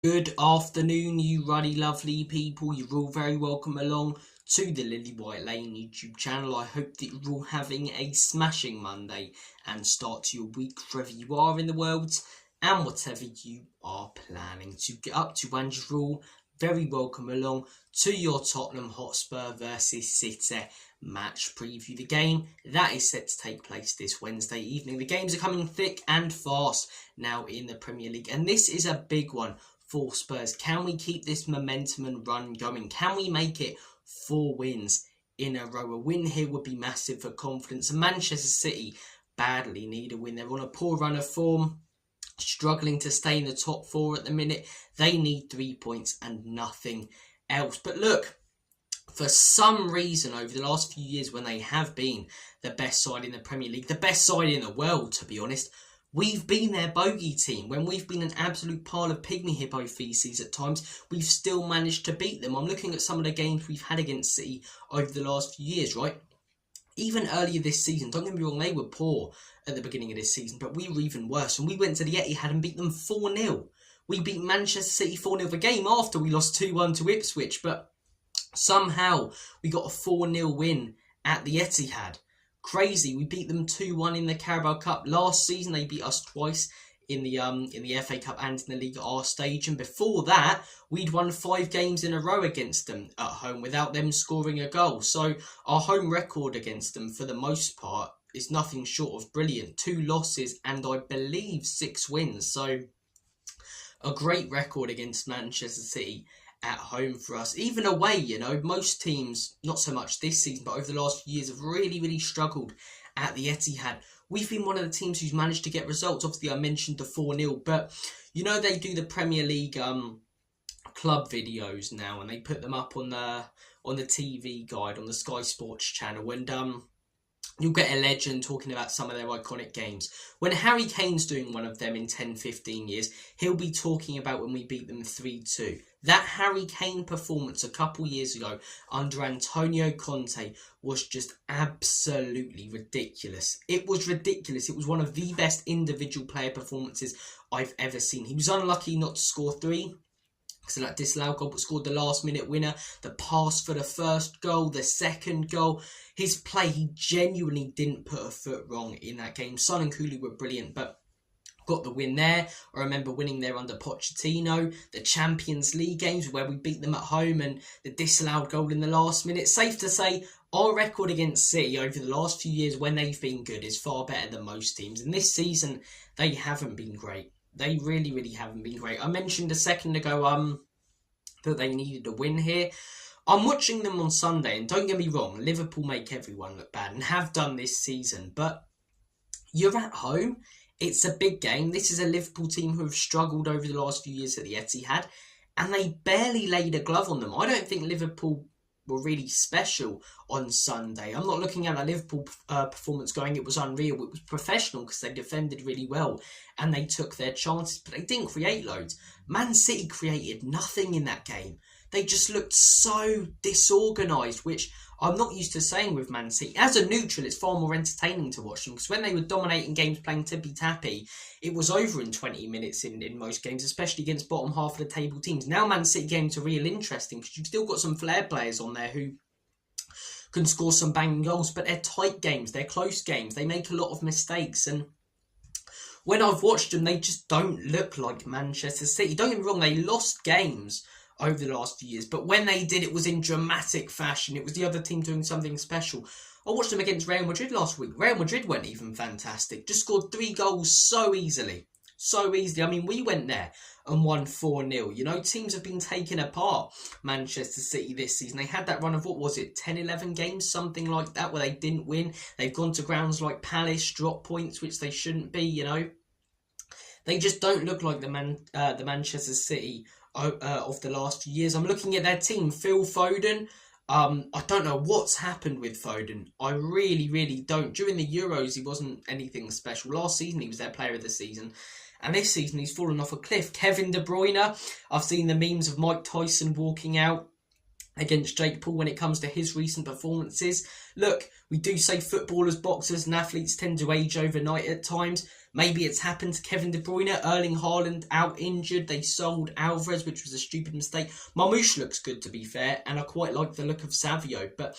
Good afternoon, you ruddy lovely people. You're all very welcome along to the Lilywhite Lane YouTube channel. I hope that you're all having a smashing Monday and start to your week wherever you are in the world and whatever you are planning to get up to. And you're all very welcome along to your Tottenham Hotspur versus City match preview. The game that is set to take place this Wednesday evening. The games are coming thick and fast now in the Premier League, and this is a big one for Spurs. Can we keep this momentum and run going? Can we make it 4 wins in a row? A win here would be massive for confidence. And Manchester City badly need a win. They're on a poor run of form, struggling to stay in the top 4 at the minute. They need 3 points and nothing else. But look, for some reason over the last few years, when they have been the best side in the Premier League, the best side in the world, to be honest, we've been their bogey team. When we've been an absolute pile of pygmy hippo feces at times, we've still managed to beat them. I'm looking at some of the games we've had against City over the last few years, right? Even earlier this season, don't get me wrong, they were poor at the beginning of this season, but we were even worse. And we went to the Etihad and beat them 4-0. We beat Manchester City 4-0 the game after we lost 2-1 to Ipswich, but somehow we got a 4-0 win at the Etihad. Crazy. We beat them 2-1 in the Carabao Cup last season. They beat us twice in the FA Cup and in the League R stage. And before that, we'd won 5 games in a row against them at home without them scoring a goal. So our home record against them, for the most part, is nothing short of brilliant. 2 losses and I believe 6 wins. So a great record against Manchester City at home for us. Even away, you know, most teams, not so much this season, but over the last few years, have really struggled at the Etihad. We've been one of the teams who's managed to get results. Obviously, I mentioned the 4-0, but you know, they do the Premier League club videos now, and they put them up on the TV guide on the Sky Sports channel, and you'll get a legend talking about some of their iconic games. When Harry Kane's doing one of them in 10-15 years, he'll be talking about when we beat them 3-2. That Harry Kane performance a couple years ago under Antonio Conte was just absolutely ridiculous. It was ridiculous. It was one of the best individual player performances I've ever seen. He was unlucky not to score 3. So that disallowed goal, but scored the last minute winner, the pass for the first goal, the second goal. His play, he genuinely didn't put a foot wrong in that game. Son and Cooley were brilliant, but got the win there. I remember winning there under Pochettino. The Champions League games where we beat them at home, and the disallowed goal in the last minute. Safe to say, our record against City over the last few years when they've been good is far better than most teams. And this season, they haven't been great. They really haven't been great. I mentioned a second ago that they needed a win here. I'm watching them on Sunday, and don't get me wrong, Liverpool make everyone look bad and have done this season, but you're at home. It's a big game. This is a Liverpool team who have struggled over the last few years at the Etihad, and they barely laid a glove on them. I don't think Liverpool were really special on Sunday. I'm not looking at a Liverpool performance going, it was unreal. It was professional because they defended really well and they took their chances, but they didn't create loads. Man City created nothing in that game. They just looked so disorganised, which I'm not used to saying with Man City. As a neutral, it's far more entertaining to watch them, because when they were dominating games playing tippy-tappy, it was over in 20 minutes in most games, especially against bottom half of the table teams. Now Man City games are real interesting, because you've still got some flair players on there who can score some banging goals, but they're tight games, they're close games, they make a lot of mistakes, and when I've watched them, they just don't look like Manchester City. Don't get me wrong, they lost games over the last few years, but when they did, it was in dramatic fashion. It was the other team doing something special. I watched them against Real Madrid last week. Real Madrid went even fantastic. Just scored 3 goals so easily. So easily. I mean, we went there and won 4-0. You know, teams have been taken apart, Manchester City, this season. They had that run of, what was it, 10, 11 games, something like that, where they didn't win. They've gone to grounds like Palace, drop points, which they shouldn't be, you know. They just don't look like the Manchester City of the last few years. I'm looking at their team. Phil Foden. I don't know what's happened with Foden. I really don't. During the Euros, he wasn't anything special. Last season, he was their player of the season. And this season, he's fallen off a cliff. Kevin De Bruyne. I've seen the memes of Mike Tyson walking out against Jake Paul when it comes to his recent performances. Look, we do say footballers, boxers and athletes tend to age overnight at times, Maybe it's happened to Kevin De Bruyne. Erling Haaland out injured. They sold Alvarez, which was a stupid mistake. Marmoush looks good, to be fair, and I quite like the look of Savio. But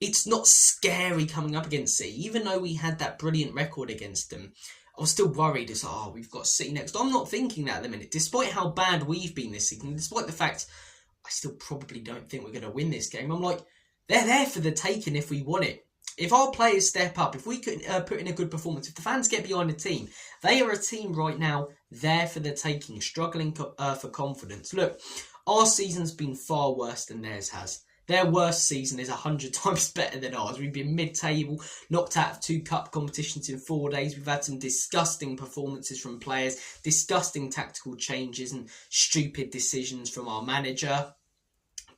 it's not scary coming up against City. Even though we had that brilliant record against them, I was still worried. It's like, oh, we've got City next. I'm not thinking that at the minute. Despite how bad we've been this season, despite the fact I still probably don't think we're going to win this game, I'm like, they're there for the taking if we want it. If our players step up, if we could put in a good performance, if the fans get behind the team, they are a team right now there for the taking, struggling for confidence. Look, our season's been far worse than theirs has. Their worst season is 100 times better than ours. We've been mid-table, knocked out of 2 cup competitions in 4 days. We've had some disgusting performances from players, disgusting tactical changes and stupid decisions from our manager.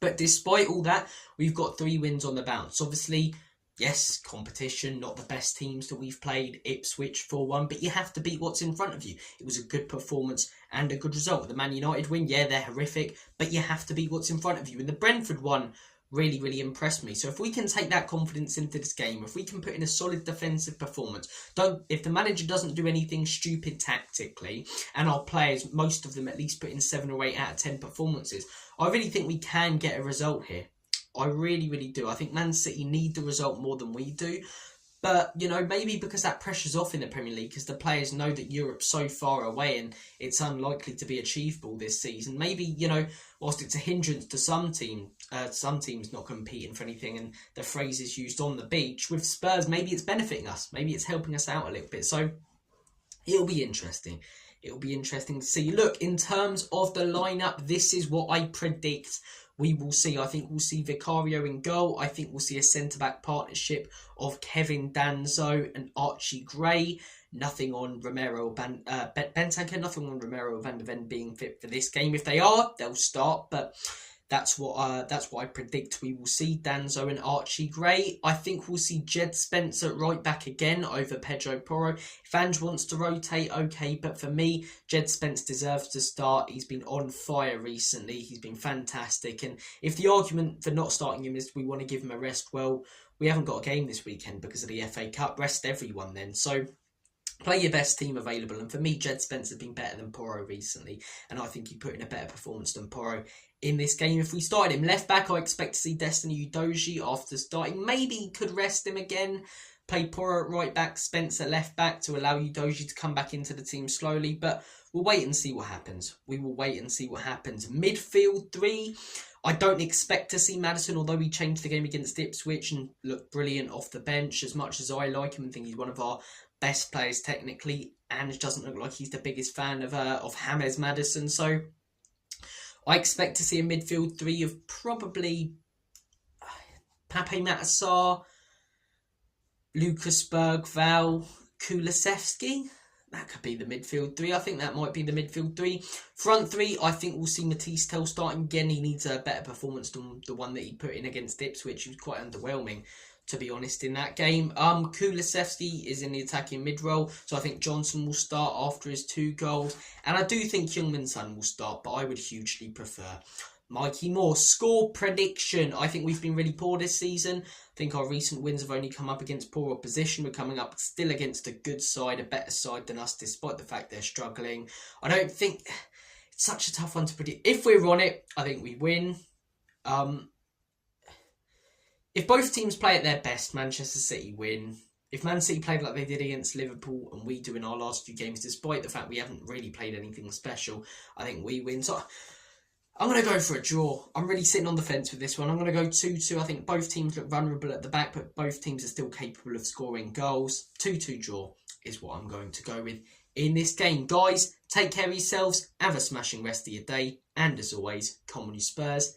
But despite all that, we've got 3 wins on the bounce. Obviously, yes, competition, not the best teams that we've played. Ipswich 4-1, but you have to beat what's in front of you. It was a good performance and a good result. The Man United win, yeah, they're horrific, but you have to beat what's in front of you. And the Brentford one really, really impressed me. So if we can take that confidence into this game, if we can put in a solid defensive performance, if the manager doesn't do anything stupid tactically, and our players, most of them at least put in 7 or 8 out of 10 performances, I really think we can get a result here. I really, really do. I think Man City need the result more than we do. But, you know, maybe because that pressure's off in the Premier League, because the players know that Europe's so far away and it's unlikely to be achievable this season. Maybe, you know, whilst it's a hindrance to some teams not competing for anything, and the phrase is used on the beach, with Spurs, maybe it's benefiting us. Maybe it's helping us out a little bit. So, it'll be interesting. It'll be interesting to see. Look, in terms of the lineup, this is what I predict we will see. I think we'll see Vicario in goal. I think we'll see a centre-back partnership of Kevin Danso and Archie Gray. Nothing on Romero Bentancur, nothing on Romero van der Ven being fit for this game. If they are, they'll start, but that's what I predict we will see. Danso and Archie Gray. I think we'll see Jed Spence at right back again over Pedro Porro. If Ange wants to rotate, okay, but for me, Jed Spence deserves to start. He's been on fire recently. He's been fantastic. And if the argument for not starting him is we want to give him a rest, well, we haven't got a game this weekend because of the FA Cup. Rest everyone then. So play your best team available. And for me, Jed Spence has been better than Porro recently. And I think he put in a better performance than Porro in this game. If we started him left back, I expect to see Destiny Udogie after starting. Maybe he could rest him again. Play Porro at right back, Spence at left back to allow Udogie to come back into the team slowly. But we'll wait and see what happens. We will wait and see what happens. Midfield 3. I don't expect to see Maddison, although he changed the game against Ipswich and looked brilliant off the bench. As much as I like him and think he's one of our best players technically, and it doesn't look like he's the biggest fan of James Maddison. So I expect to see a midfield 3 of probably Pape Matar, Lucas Bergvall, Kulusevski. That could be the midfield 3. I think that might be the midfield 3. Front 3, I think we'll see Matisse Tell starting again. He needs a better performance than the one that he put in against Ipswich. He was quite underwhelming, to be honest, in that game. Kulusevski is in the attacking mid-role, so I think Johnson will start after his 2 goals. And I do think Heung-min Son will start, but I would hugely prefer Mikey Moore. Score prediction. I think we've been really poor this season. I think our recent wins have only come up against poor opposition. We're coming up still against a good side, a better side than us, despite the fact they're struggling. I don't think it's such a tough one to predict. If we're on it, I think we win. If both teams play at their best, Manchester City win. If Man City played like they did against Liverpool and we do in our last few games, despite the fact we haven't really played anything special, I think we win. So I'm going to go for a draw. I'm really sitting on the fence with this one. I'm going to go 2-2. I think both teams look vulnerable at the back, but both teams are still capable of scoring goals. 2-2 draw is what I'm going to go with in this game. Guys, take care of yourselves. Have a smashing rest of your day. And as always, come on you Spurs.